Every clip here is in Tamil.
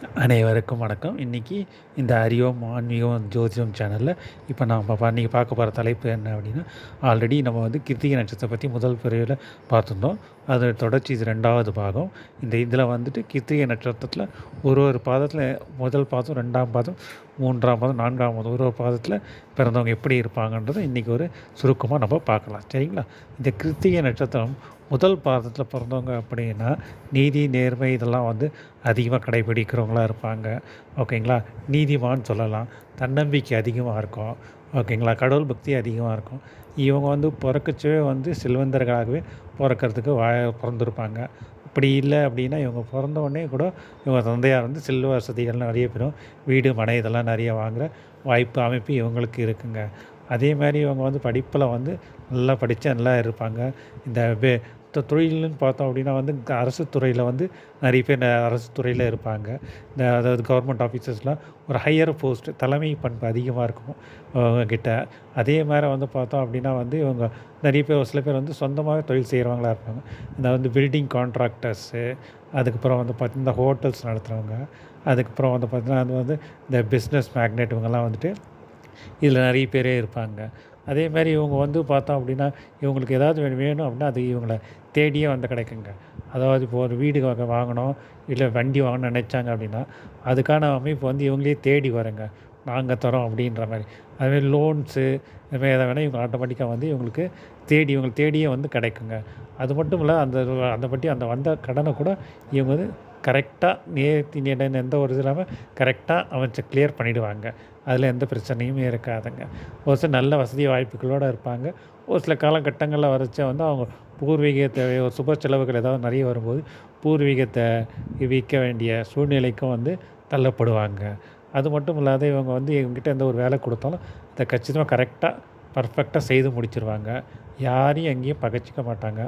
அனைவருக்கும் வணக்கம். இன்றைக்கி இந்த அறிவோம் ஆன்மீகம் ஜோதிடம் சேனலில் இப்போ நாம் இன்றைக்கி பார்க்க போகிற தலைப்பு என்ன அப்படின்னா, ஆல்ரெடி நம்ம வந்து கிருத்திகை நட்சத்திரத்தை பற்றி முதல் பிரிவில் பார்த்துருந்தோம். அது தொடர்ச்சி இது 2வது பாகம். இதில் வந்துட்டு கிருத்திகை நட்சத்திரத்தில் ஒரு பாதத்தில் முதல் பாதம், 2ஆம் பாதம், 3ஆம் பாதம், 4ஆம் பாதம் ஒரு பாதத்தில் பிறந்தவங்க எப்படி இருப்பாங்கன்றதை இன்றைக்கி ஒரு சுருக்கமாக நம்ம பார்க்கலாம். சரிங்களா? இந்த கிருத்திகை நட்சத்திரம் முதல் பாதத்தில் பிறந்தவங்க அப்படின்னா நீதி, நேர்மை இதெல்லாம் வந்து அதிகமாக கடைபிடிக்கிறவங்களா இருப்பாங்க. ஓகேங்களா? நீதிமான் சொல்லலாம். தன்னம்பிக்கை அதிகமாக இருக்கும். ஓகேங்களா? கடவுள் பக்தி அதிகமாக இருக்கும். இவங்க வந்து பிறக்கச்சவே வந்து செல்வந்தர்களாகவே பிறக்கிறதுக்கு பிறந்திருப்பாங்க. அப்படி இல்லை அப்படின்னா இவங்க பிறந்த உடனே கூட இவங்க தந்தையார் வந்து செல்வ வசதிகள் நிறைய பேரும் வீடு, மனை இதெல்லாம் நிறைய வாங்குகிற வாய்ப்பு, அமைப்பு இவங்களுக்கு இருக்குங்க. அதே மாதிரி இவங்க வந்து படிப்பில் வந்து நல்லா படித்து நல்லா இருப்பாங்க. இந்த தொழில்னு பார்த்தோம் அப்படின்னா வந்து அரசு துறையில் வந்து நிறைய பேர் அரசு துறையில் இருப்பாங்க. அதாவது கவர்மெண்ட் ஆஃபீஸர்ஸ்லாம் ஒரு ஹையர் போஸ்ட் தலைமை பண்பு அதிகமாக இருக்கும் கிட்ட. அதே மாதிரி வந்து பார்த்தோம் அப்படின்னா வந்து இவங்க நிறைய பேர் ஒரு சில பேர் வந்து சொந்தமாகவே தொழில் செய்கிறவங்களா இருப்பாங்க. இந்த வந்து பில்டிங் கான்ட்ராக்டர்ஸு, அதுக்கப்புறம் வந்து பார்த்திங்கன்னா இந்த ஹோட்டல்ஸ் நடத்துகிறவங்க, அதுக்கப்புறம் வந்து பார்த்திங்கன்னா அது வந்து இந்த பிஸ்னஸ் மேக்னெட் இவங்கெல்லாம் வந்துட்டு இதில் நிறைய பேரே இருப்பாங்க. அதே மாதிரி இவங்க வந்து பார்த்தோம் அப்படின்னா இவங்களுக்கு ஏதாவது வேணும் அப்படின்னா அது இவங்கள தேடியே வந்து கிடைக்குங்க. அதாவது இப்போ ஒரு வீடு வாங்கணும், இல்லை வண்டி வாங்கணும்னு நினைச்சாங்க அப்படின்னா அதுக்கான அமைப்பு வந்து இவங்களே தேடி வரங்க. நாங்கள் தரோம் அப்படின்ற மாதிரி. அதுமாதிரி லோன்ஸு இதுமாதிரி எதை வேணால் இவங்க ஆட்டோமேட்டிக்காக வந்து இவங்களுக்கு தேடியே வந்து கிடைக்குங்க. அது மட்டும் இல்லை அந்த வந்த கடனை கூட இவங்க வந்து கரெக்டாக நேர்த்தின்னு எந்த ஒரு இது இல்லாமல் கரெக்டாக அமைச்சு கிளியர் பண்ணிவிடுவாங்க. அதில் எந்த பிரச்சனையுமே இருக்காதுங்க. ஒரு சில நல்ல வசதி வாய்ப்புகளோடு இருப்பாங்க. ஒரு சில காலகட்டங்களில் வரைச்ச வந்து அவங்க பூர்வீக தேவை, ஒரு சுப செலவுகள் ஏதாவது நிறைய வரும்போது பூர்வீகத்தை விற்க வேண்டிய சூழ்நிலைக்கும் வந்து தள்ளப்படுவாங்க. அது மட்டும் இல்லாத இவங்க வந்து இவங்ககிட்ட எந்த ஒரு வேலை கொடுத்தாலும் அதை கச்சிதமாக கரெக்டாக பர்ஃபெக்டாக செய்து முடிச்சுருவாங்க. யாரையும் எங்கேயும் பகைச்சிக்க மாட்டாங்க.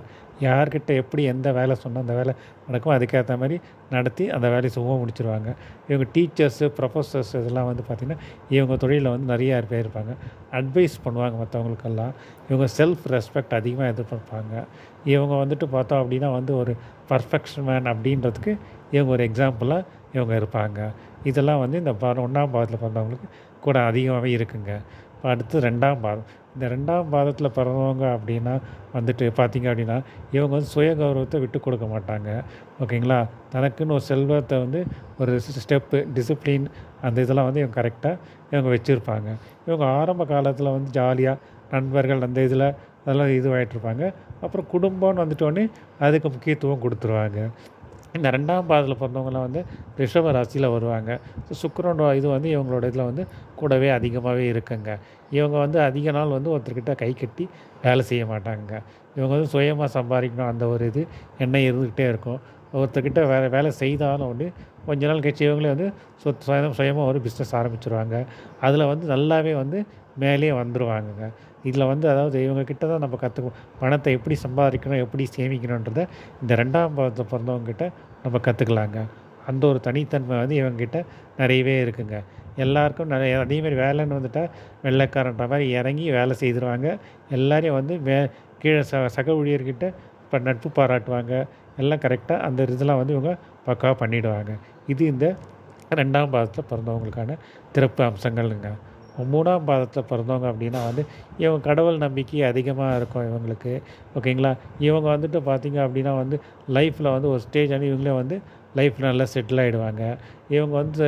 யார்கிட்ட எப்படி எந்த வேலை சொன்னால் அந்த வேலை நடக்கும் அதுக்கேற்ற மாதிரி நடத்தி அந்த வேலையை சுகமாக முடிச்சுருவாங்க. இவங்க டீச்சர்ஸு, ப்ரொஃபஸர்ஸ் இதெல்லாம் வந்து பார்த்திங்கன்னா இவங்க தொழிலில் வந்து நிறையா பேர் இருப்பாங்க. அட்வைஸ் பண்ணுவாங்க மற்றவங்களுக்கெல்லாம். இவங்க செல்ஃப் ரெஸ்பெக்ட் அதிகமாக எதிர்பார்ப்பாங்க. இவங்க வந்துட்டு பார்த்தோம் அப்படின்னா வந்து ஒரு பர்ஃபெக்ஷன் மேன் அப்படின்றதுக்கு இவங்க ஒரு எக்ஸாம்பிளாக இவங்க இருப்பாங்க. இதெல்லாம் வந்து இந்த 1ஆம் பாதத்தில் பிறந்தவங்களுக்கு கூட அதிகமாகவே இருக்குங்க. இப்போ அடுத்து 2ஆம் பாதம். இந்த 2ஆம் பாதத்தில் பிறந்தவங்க அப்படின்னா வந்துட்டு பார்த்திங்க அப்படின்னா இவங்க வந்து சுய கௌரவத்தை விட்டு கொடுக்க மாட்டாங்க. ஓகேங்களா? தனக்குன்னு ஒரு செல்வத்தை வந்து ஒரு ஸ்டெப்பு, டிசிப்ளின் அந்த இதெல்லாம் வந்து இவங்க கரெக்டாக இவங்க வச்சுருப்பாங்க. இவங்க ஆரம்ப காலத்தில் வந்து ஜாலியாக நண்பர்கள் அந்த இதில் அதெல்லாம் இதுவாகிட்ருப்பாங்க. அப்புறம் குடும்பம்னு வந்துட்டோடனே அதுக்கு முக்கியத்துவம் கொடுத்துருவாங்க. இந்த 2ஆம் பாதத்தில் பிறந்தவங்கலாம் வந்து ரிஷப ராசியில் வருவாங்க. சுக்கிரனோட இது வந்து இவங்களோட இதில் வந்து கூடவே அதிகமாகவே இருக்குங்க. இவங்க வந்து அதிக நாள் வந்து ஒருத்தர்கிட்ட கை கட்டி வேலை செய்ய மாட்டாங்க. இவங்க வந்து சுயமாக சம்பாதிக்கணும் அந்த ஒரு இது எண்ணம் இருந்துக்கிட்டே இருக்கும். ஒருத்தர்கிட்ட வேலை செய்தாலும் வந்து கொஞ்ச நாள் கழிச்சு இவங்களே வந்து சுயமாக ஒரு பிஸ்னஸ் ஆரம்பிச்சுருவாங்க. அதில் வந்து நல்லாவே வந்து மேலேயே வந்துருவாங்கங்க. இதில் வந்து அதாவது இவங்க கிட்ட தான் நம்ம கற்றுக்குவோம். பணத்தை எப்படி சம்பாதிக்கணும், எப்படி சேமிக்கணுன்றத இந்த 2ஆம் பாதத்தில் பிறந்தவங்ககிட்ட நம்ம கற்றுக்கலாங்க. அந்த ஒரு தனித்தன்மை வந்து இவங்ககிட்ட நிறையவே இருக்குங்க. எல்லாருக்கும் நிறைய அதேமாதிரி வேலைன்னு வந்துட்டால் வெள்ளைக்காரன்ற மாதிரி இறங்கி வேலை செய்துருவாங்க. எல்லோரையும் வந்து கீழே சக ஊழியர்கிட்ட இப்போ நட்பு பாராட்டுவாங்க. எல்லாம் கரெக்டாக அந்த இதெல்லாம் வந்து இவங்க பக்காவாக பண்ணிவிடுவாங்க. இது இந்த 2ஆம் பாதத்தில் பிறந்தவங்களுக்கான சிறப்பு அம்சங்கள்ங்க. 3ஆம் பாதத்தில் பிறந்தவங்க அப்படின்னா வந்து இவங்க கடவுள் நம்பிக்கை அதிகமாக இருக்கும் இவங்களுக்கு. ஓகேங்களா? இவங்க வந்துட்டு பார்த்திங்க அப்படின்னா வந்து லைஃப்பில் வந்து ஒரு ஸ்டேஜ் வந்து இவங்களே வந்து லைஃப்பில் நல்லா செட்டில் ஆகிடுவாங்க. இவங்க வந்து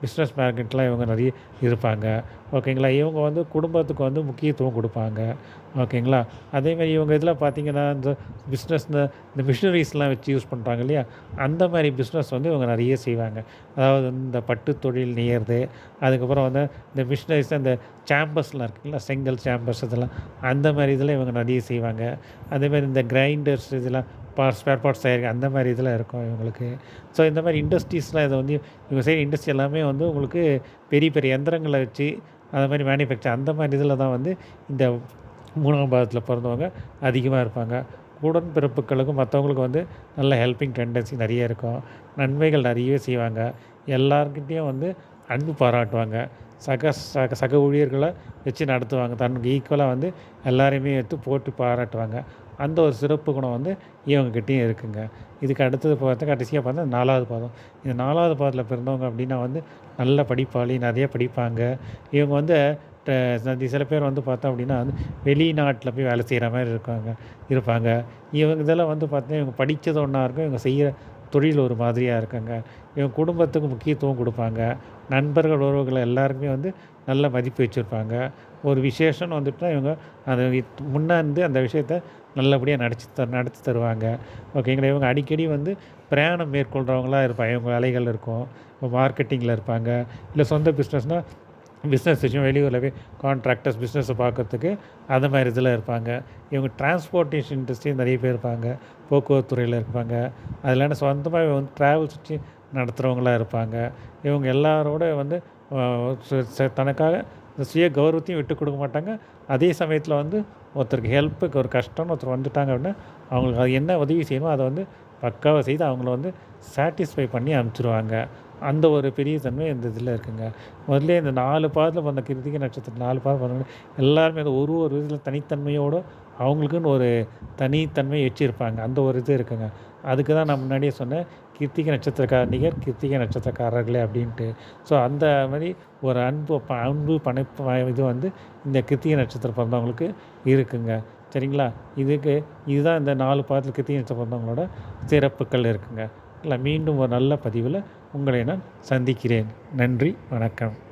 பிஸ்னஸ் மார்க்கெட்லாம் இவங்க நிறைய இருப்பாங்க. ஓகேங்களா? இவங்க வந்து குடும்பத்துக்கு வந்து முக்கியத்துவம் கொடுப்பாங்க. ஓகேங்களா? அதேமாதிரி இவங்க இதில் பார்த்திங்கன்னா இந்த மிஷினரிஸ்லாம் வச்சு யூஸ் பண்ணுறாங்க இல்லையா? அந்த மாதிரி பிஸ்னஸ் வந்து இவங்க நிறைய செய்வாங்க. அதாவது இந்த பட்டு தொழில் நெய்யறது, அதுக்கப்புறம் வந்து இந்த மிஷினரிஸ் இந்த சேம்பர்ஸ்லாம் இருக்குங்களா, செங்கல் சேம்பர்ஸ் இதெல்லாம் அந்த மாதிரி இதில் இவங்க நிறைய செய்வாங்க. அதேமாதிரி இந்த கிரைண்டர்ஸ் இதெல்லாம் ஸ்பேர் பார்ட்ஸ் தயாரிக்க அந்த மாதிரி இதெல்லாம் இருக்கும் இவங்களுக்கு. ஸோ இந்த மாதிரி இண்டஸ்ட்ரீஸ்லாம் இதை வந்து இவங்க செய்கிற இண்டஸ்ட்ரி எல்லாமே வந்து உங்களுக்கு பெரிய பெரிய எந்திரங்களை வச்சு அந்த மாதிரி மேனுஃபேக்சர் அந்த மாதிரி இதில் தான் வந்து இந்த 3ஆம் பாதத்தில் பிறந்தவங்க அதிகமாக இருப்பாங்க. உடன்பிறப்புகளுக்கும் மற்றவங்களுக்கும் வந்து நல்ல ஹெல்பிங் டெண்டன்சி நிறைய இருக்கும். நன்மைகள் நிறையவே செய்வாங்க. எல்லார்கிட்டேயும் வந்து அன்பு பாராட்டுவாங்க. சக ஊழியர்களை வச்சு நடத்துவாங்க. தனக்கு ஈக்குவலாக வந்து எல்லாரையுமே எடுத்து போட்டு பாராட்டுவாங்க. அந்த ஒரு சிறப்பு குணம் வந்து இவங்ககிட்டயும் இருக்குங்க. இதுக்கு அடுத்தது பார்த்தா கடைசியா பார்த்தா 4வது பாதம். இந்த 4வது பாதத்தில பிறந்தவங்க அப்படின்னா வந்து நல்ல படிப்பாளி, நெறைய படிப்பாங்க. இவங்க வந்து ட சில பேர் வந்து பார்த்தோம் அப்படின்னா வந்து வெளிநாட்டில போய் வேலை செய்கிற மாரி இருப்பாங்க. இவங்க இதெல்லாம் வந்து பார்த்தீங்கன்னா, இவங்க படிச்சது ஒண்ணா இருக்கும். இவங்க செய்ற தொழில் ஒரு மாதிரியா இருக்குங்க. இவங்க குடும்பத்துக்கு முக்கியத்துவம் குடுப்பாங்க. நண்பர்கள், உறவுகள் எல்லாருக்குமே வந்து நல்ல மதிப்பு வச்சிருப்பாங்க. ஒரு விசேஷம்னு வந்துட்டா இவங்க அத முன்னாந்து அந்த விஷயத்த நல்லபடியா நடத்தி தருவாங்க. ஓகேங்களா. இவங்க அடிக்கடி வந்து பிரயாணம் மேற்கொள்றவங்களா இருப்பாங்க. இவங்க வேலைகள் இருக்கும். இப்போ மார்க்கெட்டிங்கில இருப்பாங்க. இல்ல சொந்த பிஸ்னஸ்னா பிஸ்னஸ் விஷயம் வெளியூர்ல போய் கான்ட்ராக்டர்ஸ் பிஸ்னஸ பார்க்கறதுக்கு அந்த மாரி இதில இருப்பாங்க. இவங்க டிரான்ஸ்போர்ட்டேஷன் இண்டஸ்ட்ரி நெறைய பேர் இருப்பாங்க. போக்குவரத்து துறையில இருப்பாங்க. அது இல்லன்னா சொந்தமா வந்து டிராவல்ஸ் வச்சு நடத்துறவங்களா இருப்பாங்க. இவங்க எல்லாரோட வந்து அ தனக்காக சுய கௌரவத்தையும் விட்டுக் குடுக்க மாட்டாங்க. அதே சமயத்தில வந்து ஒருத்தருக்கு ஹெல்ப்புக்கு ஒரு கஷ்டம்னு ஒருத்தர் வந்துட்டாங்க அப்படின்னா, அவங்களுக்கு அது என்ன உதவி செய்யணுமோ அத வந்து பக்காவா செய்து அவங்கள வந்து சாட்டிஸ்ஃபை பண்ணி அனுப்பிச்சுருவாங்க. அந்த ஒரு பெரிய தன்மை இந்த இதில இருக்குங்க. முதல்லயே இந்த 4 பாதத்தில பிறந்த கிருத்திகை நட்சத்திரம் 4 பாதம் பிறந்தவங்க எல்லாருமே அந்த ஒரு ஒரு இதில தனித்தன்மையோட அவங்களுக்குன்னு ஒரு தனித்தன்மை வச்சிருப்பாங்க. அந்த ஒரு இது இருக்குங்க. அதுக்கு தான் நான் முன்னாடியே சொன்னேன். கிருத்திகை நட்சத்திரக்காரர் கிருத்திகை நட்சத்திரக்காரர்களே அப்படின்ட்டு. ஸோ அந்த மாரி ஒரு அன்பு பணைப்பு இது வந்து இந்த கிருத்திகை நட்சத்திரம் பிறந்தவங்களுக்கு இருக்குங்க. சரிங்களா? இதுதான் இந்த 4 பாதத்தில கிருத்திகை நட்சத்திரம் பிறந்தவங்களோட சிறப்புகள் இருக்குங்க. மீண்டும் ஒரு நல்ல பதிவில உங்களை நான் சந்திக்கிறேன். நன்றி, வணக்கம்.